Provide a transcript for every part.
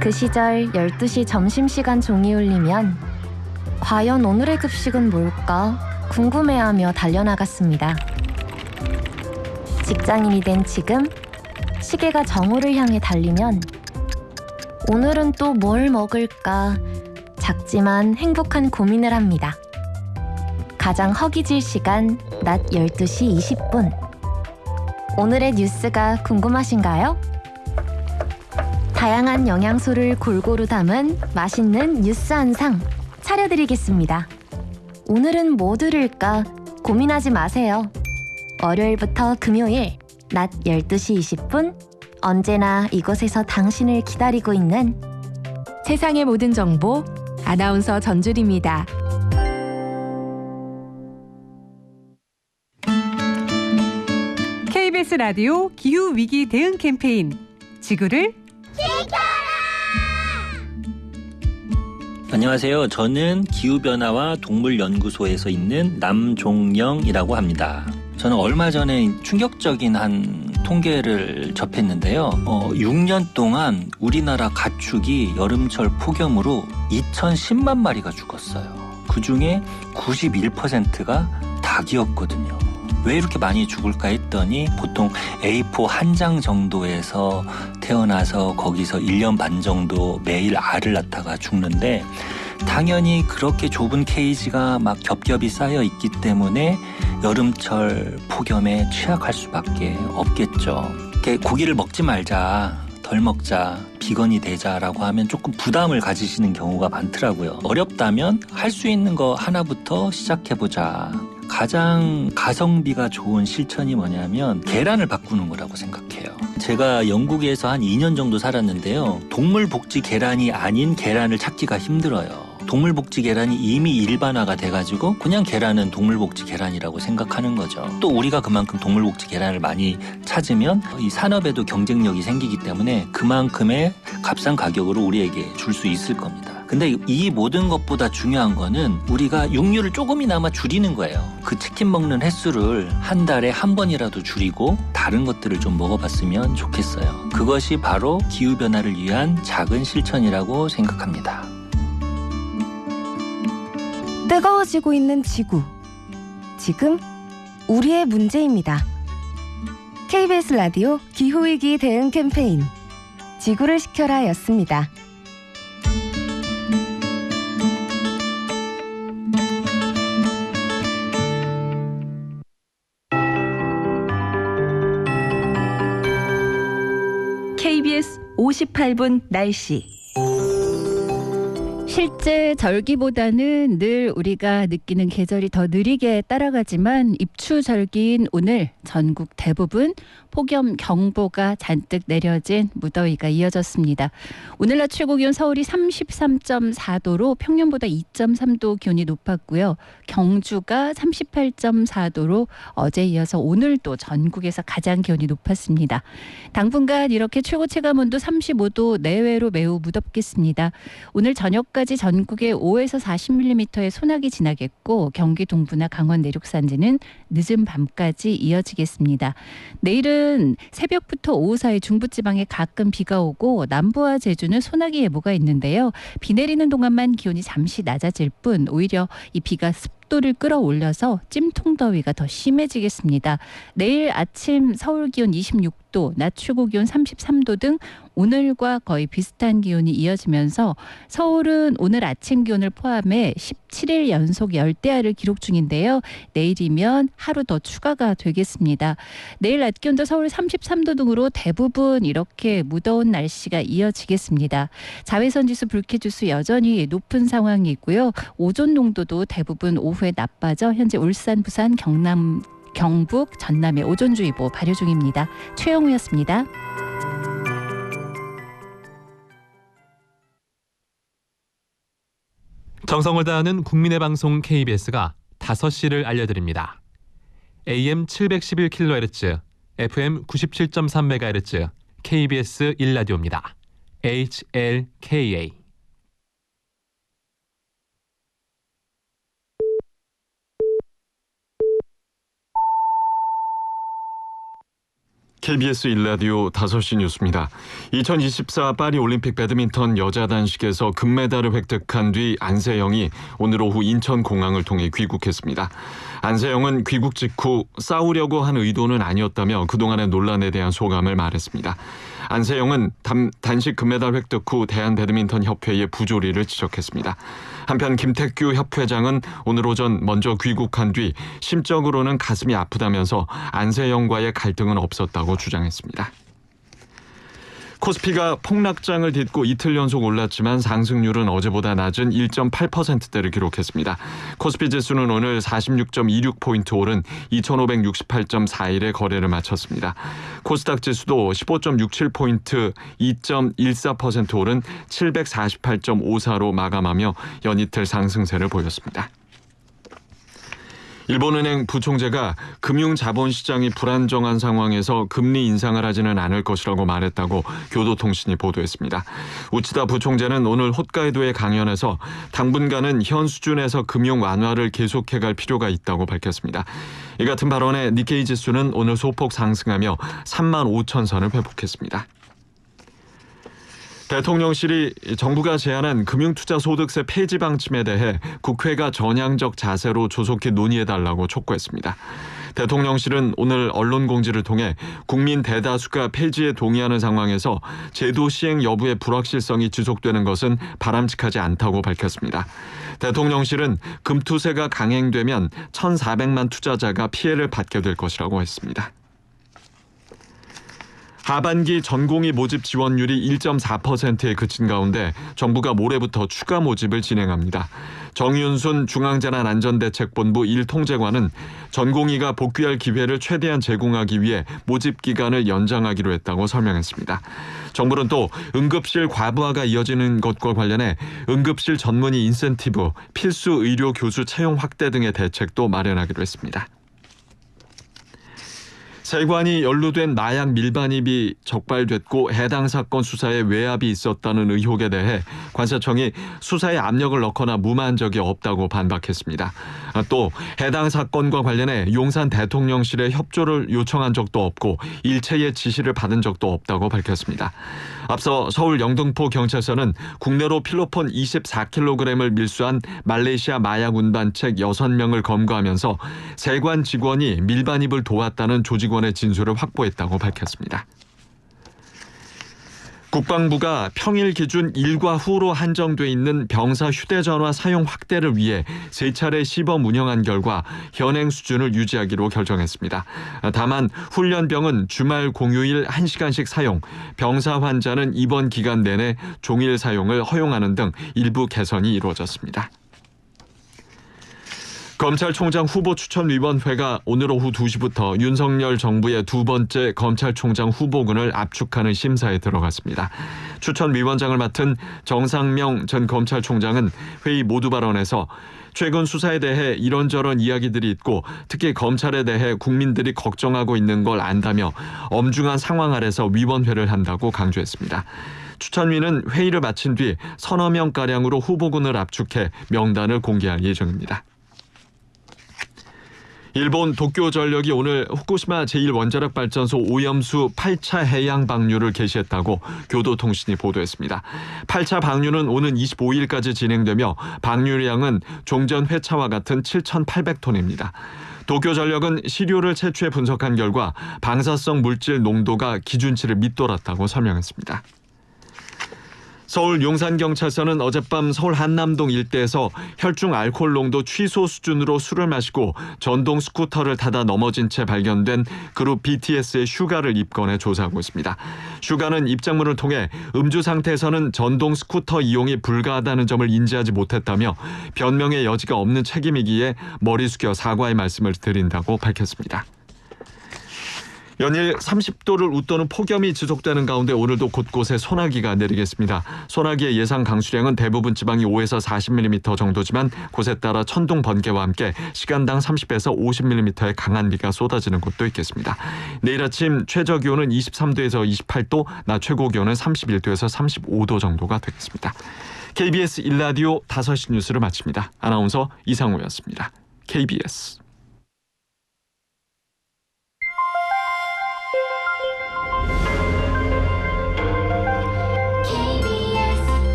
그 시절 12시 점심시간 종이 울리면 과연 오늘의 급식은 뭘까 궁금해하며 달려나갔습니다. 직장인이 된 지금 시계가 정오를 향해 달리면 오늘은 또 뭘 먹을까 작지만 행복한 고민을 합니다. 가장 허기질 시간 낮 12시 20분. 오늘의 뉴스가 궁금하신가요? 다양한 영양소를 골고루 담은 맛있는 뉴스 한 상 차려드리겠습니다. 오늘은 뭐 들을까 고민하지 마세요. 월요일부터 금요일 낮 12시 20분 언제나 이곳에서 당신을 기다리고 있는 세상의 모든 정보 아나운서 전주리입니다. KBS 라디오 기후위기 대응 캠페인 지구를 안녕하세요. 저는 기후변화와 동물연구소에서 있는 남종영이라고 합니다. 저는 얼마 전에 충격적인 한 통계를 접했는데요. 6년 동안 우리나라 가축이 여름철 폭염으로 2,010만 마리가 죽었어요. 그중에 91%가 닭이었거든요. 왜 이렇게 많이 죽을까 했더니 보통 A4 한 장 정도에서 태어나서 거기서 1년 반 정도 매일 알을 낳다가 죽는데 당연히 그렇게 좁은 케이지가 막 겹겹이 쌓여 있기 때문에 여름철 폭염에 취약할 수밖에 없겠죠. 고기를 먹지 말자, 덜 먹자, 비건이 되자라고 하면 조금 부담을 가지시는 경우가 많더라고요. 어렵다면 할 수 있는 거 하나부터 시작해보자. 가장 가성비가 좋은 실천이 뭐냐면 계란을 바꾸는 거라고 생각해요. 제가 영국에서 한 2년 정도 살았는데요. 동물복지 계란이 아닌 계란을 찾기가 힘들어요. 동물복지 계란이 이미 일반화가 돼가지고 그냥 계란은 동물복지 계란이라고 생각하는 거죠. 또 우리가 그만큼 동물복지 계란을 많이 찾으면 이 산업에도 경쟁력이 생기기 때문에 그만큼의 값싼 가격으로 우리에게 줄 수 있을 겁니다. 근데 이 모든 것보다 중요한 거는 우리가 육류를 조금이나마 줄이는 거예요. 그 치킨 먹는 횟수를 한 달에 한 번이라도 줄이고 다른 것들을 좀 먹어봤으면 좋겠어요. 그것이 바로 기후변화를 위한 작은 실천이라고 생각합니다. 뜨거워지고 있는 지구. 지금 우리의 문제입니다. KBS 라디오 기후위기 대응 캠페인 지구를 지켜라 였습니다. KBS 58분 날씨. 실제 절기보다는 늘 우리가 느끼는 계절이 더 느리게 따라가지만 입추절기인 오늘 전국 대부분 폭염 경보가 잔뜩 내려진 무더위가 이어졌습니다. 오늘 낮 최고 기온 서울이 33.4도로 평년보다 2.3도 기온이 높았고요. 경주가 38.4도로 어제 이어서 오늘도 전국에서 가장 기온이 높았습니다. 당분간 이렇게 최고 체감온도 35도 내외로 매우 무덥겠습니다. 오늘 저녁까지 전국에 5에서 40mm의 소나기 지나겠고 경기 동부나 강원 내륙 산지는 늦은 밤까지 이어지겠습니다. 내일은 새벽부터 오후 사이 중부지방에 가끔 비가 오고 남부와 제주는 소나기 예보가 있는데요. 비 내리는 동안만 기온이 잠시 낮아질 뿐 오히려 이 비가 습도를 끌어올려서 찜통더위가 더 심해지겠습니다. 내일 아침 서울 기온 26도, 낮 최고 기온 33도 등 오늘과 거의 비슷한 기온이 이어지면서 서울은 오늘 아침 기온을 포함해 17일 연속 열대야를 기록 중인데요. 내일이면 하루 더 추가가 되겠습니다. 내일 낮 기온도 서울 33도 등으로 대부분 이렇게 무더운 날씨가 이어지겠습니다. 자외선 지수, 불쾌지수 여전히 높은 상황이고요. 오존 농도도 대부분 오후에 나빠져 현재 울산, 부산, 경북, 전남에 오존주의보 발효 중입니다. 최영우였습니다. 정성을 다하는 국민의 방송 KBS가 5시를 알려드립니다. AM 711kHz, FM 97.3MHz, KBS 1라디오입니다. HLKA. KBS 1라디오 5시 뉴스입니다. 2024 파리 올림픽 배드민턴 여자 단식에서 금메달을 획득한 뒤 안세영이 오늘 오후 인천공항을 통해 귀국했습니다. 안세영은 귀국 직후 싸우려고 한 의도는 아니었다며 그동안의 논란에 대한 소감을 말했습니다. 안세영은 단식 금메달 획득 후 대한배드민턴협회의 부조리를 지적했습니다. 한편 김택규 협회장은 오늘 오전 먼저 귀국한 뒤 심적으로는 가슴이 아프다면서 안세영과의 갈등은 없었다고 주장했습니다. 코스피가 폭락장을 딛고 이틀 연속 올랐지만 상승률은 어제보다 낮은 1.8%대를 기록했습니다. 코스피 지수는 오늘 46.26포인트 오른 2568.41에 거래를 마쳤습니다. 코스닥 지수도 15.67포인트 2.14% 오른 748.54로 마감하며 연이틀 상승세를 보였습니다. 일본은행 부총재가 금융자본시장이 불안정한 상황에서 금리 인상을 하지는 않을 것이라고 말했다고 교도통신이 보도했습니다. 우치다 부총재는 오늘 홋카이도의 강연에서 당분간은 현 수준에서 금융 완화를 계속해갈 필요가 있다고 밝혔습니다. 이 같은 발언에 니케이 지수는 오늘 소폭 상승하며 35,000선을 회복했습니다. 대통령실이 정부가 제안한 금융투자소득세 폐지 방침에 대해 국회가 전향적 자세로 조속히 논의해달라고 촉구했습니다. 대통령실은 오늘 언론 공지를 통해 국민 대다수가 폐지에 동의하는 상황에서 제도 시행 여부의 불확실성이 지속되는 것은 바람직하지 않다고 밝혔습니다. 대통령실은 금투세가 강행되면 1,400만 투자자가 피해를 받게 될 것이라고 했습니다. 하반기 전공의 모집 지원율이 1.4%에 그친 가운데 정부가 모레부터 추가 모집을 진행합니다. 정윤순 중앙재난안전대책본부 1통제관은 전공의가 복귀할 기회를 최대한 제공하기 위해 모집 기간을 연장하기로 했다고 설명했습니다. 정부는 또 응급실 과부하가 이어지는 것과 관련해 응급실 전문의 인센티브, 필수 의료 교수 채용 확대 등의 대책도 마련하기로 했습니다. 세관이 연루된 마약 밀반입이 적발됐고 해당 사건 수사에 외압이 있었다는 의혹에 대해 관세청이 수사에 압력을 넣거나 무마한 적이 없다고 반박했습니다. 또 해당 사건과 관련해 용산 대통령실에 협조를 요청한 적도 없고 일체의 지시를 받은 적도 없다고 밝혔습니다. 앞서 서울 영등포 경찰서는 국내로 필로폰 24kg을 밀수한 말레이시아 마약 운반책 6명을 검거하면서 세관 직원이 밀반입을 도왔다는 조직원의 진술을 확보했다고 밝혔습니다. 국방부가 평일 기준 일과 후로 한정돼 있는 병사 휴대전화 사용 확대를 위해 3차례 시범 운영한 결과 현행 수준을 유지하기로 결정했습니다. 다만 훈련병은 주말 공휴일 1시간씩 사용, 병사 환자는 입원 기간 내내 종일 사용을 허용하는 등 일부 개선이 이루어졌습니다. 검찰총장 후보추천위원회가 오늘 오후 2시부터 윤석열 정부의 두 번째 검찰총장 후보군을 압축하는 심사에 들어갔습니다. 추천위원장을 맡은 정상명 전 검찰총장은 회의 모두 발언에서 최근 수사에 대해 이런저런 이야기들이 있고 특히 검찰에 대해 국민들이 걱정하고 있는 걸 안다며 엄중한 상황 아래서 위원회를 한다고 강조했습니다. 추천위는 회의를 마친 뒤 서너 명가량으로 후보군을 압축해 명단을 공개할 예정입니다. 일본 도쿄전력이 오늘 후쿠시마 제1원자력발전소 오염수 8차 해양 방류를 개시했다고 교도통신이 보도했습니다. 8차 방류는 오는 25일까지 진행되며 방류량은 종전 회차와 같은 7,800톤입니다. 도쿄전력은 시료를 채취해 분석한 결과 방사성 물질 농도가 기준치를 밑돌았다고 설명했습니다. 서울 용산경찰서는 어젯밤 서울 한남동 일대에서 혈중 알코올 농도 취소 수준으로 술을 마시고 전동 스쿠터를 타다 넘어진 채 발견된 그룹 BTS의 슈가를 입건해 조사하고 있습니다. 슈가는 입장문을 통해 음주 상태에서는 전동 스쿠터 이용이 불가하다는 점을 인지하지 못했다며 변명의 여지가 없는 책임이기에 머리 숙여 사과의 말씀을 드린다고 밝혔습니다. 연일 30도를 웃도는 폭염이 지속되는 가운데 오늘도 곳곳에 소나기가 내리겠습니다. 소나기의 예상 강수량은 대부분 지방이 5에서 40mm 정도지만 곳에 따라 천둥, 번개와 함께 시간당 30에서 50mm의 강한 비가 쏟아지는 곳도 있겠습니다. 내일 아침 최저 기온은 23도에서 28도, 낮 최고 기온은 31도에서 35도 정도가 되겠습니다. KBS 1라디오 5시 뉴스를 마칩니다. 아나운서 이상우였습니다. KBS.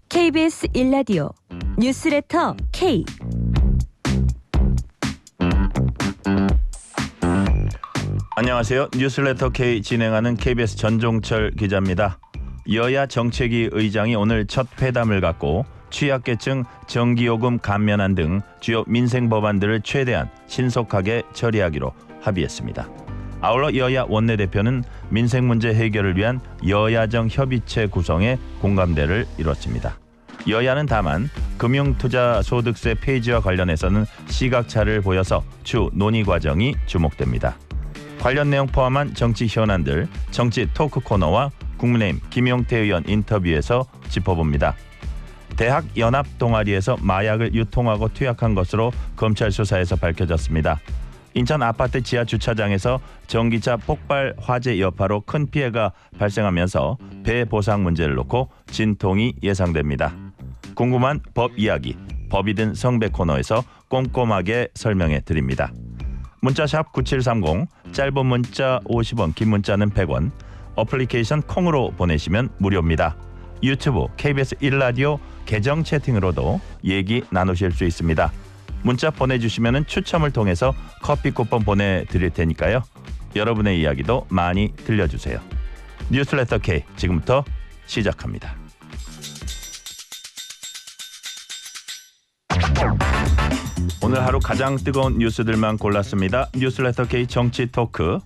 KBS 1라디오 뉴스레터 K. 안녕하세요. 뉴스레터 K 진행하는 KBS 전종철 기자입니다. 여야 정책위 의장이 오늘 첫 회담을 갖고 취약계층 전기요금 감면안 등 주요 민생 법안들을 최대한 신속하게 처리하기로 합의했습니다. 아울러 여야 원내대표는 민생 문제 해결을 위한 여야정 협의체 구성에 공감대를 이뤘습니다. 여야는 다만 금융투자소득세 폐지와 관련해서는 시각차를 보여서 추후 논의 과정이 주목됩니다. 관련 내용 포함한 정치 현안들 정치 토크 코너와 국민의힘 김용태 의원 인터뷰에서 짚어봅니다. 대학 연합 동아리에서 마약을 유통하고 투약한 것으로 검찰 수사에서 밝혀졌습니다. 인천 아파트 지하 주차장에서 전기차 폭발 화재 여파로 큰 피해가 발생하면서 배 보상 문제를 놓고 진통이 예상됩니다. 궁금한 법 이야기, 법이든 성배 코너에서 꼼꼼하게 설명해 드립니다. 문자샵 9730, 짧은 문자 50원, 긴 문자는 100원, 어플리케이션 콩으로 보내시면 무료입니다. 유튜브 KBS 1라디오 계정 채팅으로도 얘기 나누실 수 있습니다. 문자 보내주시면 추첨을 통해서 커피 쿠폰 보내드릴 테니까요. 여러분의 이야기도 많이 들려주세요. 뉴스레터 K 지금부터 시작합니다. 오늘 하루 가장 뜨거운 뉴스들만 골랐습니다. 뉴스레터 K 정치 토크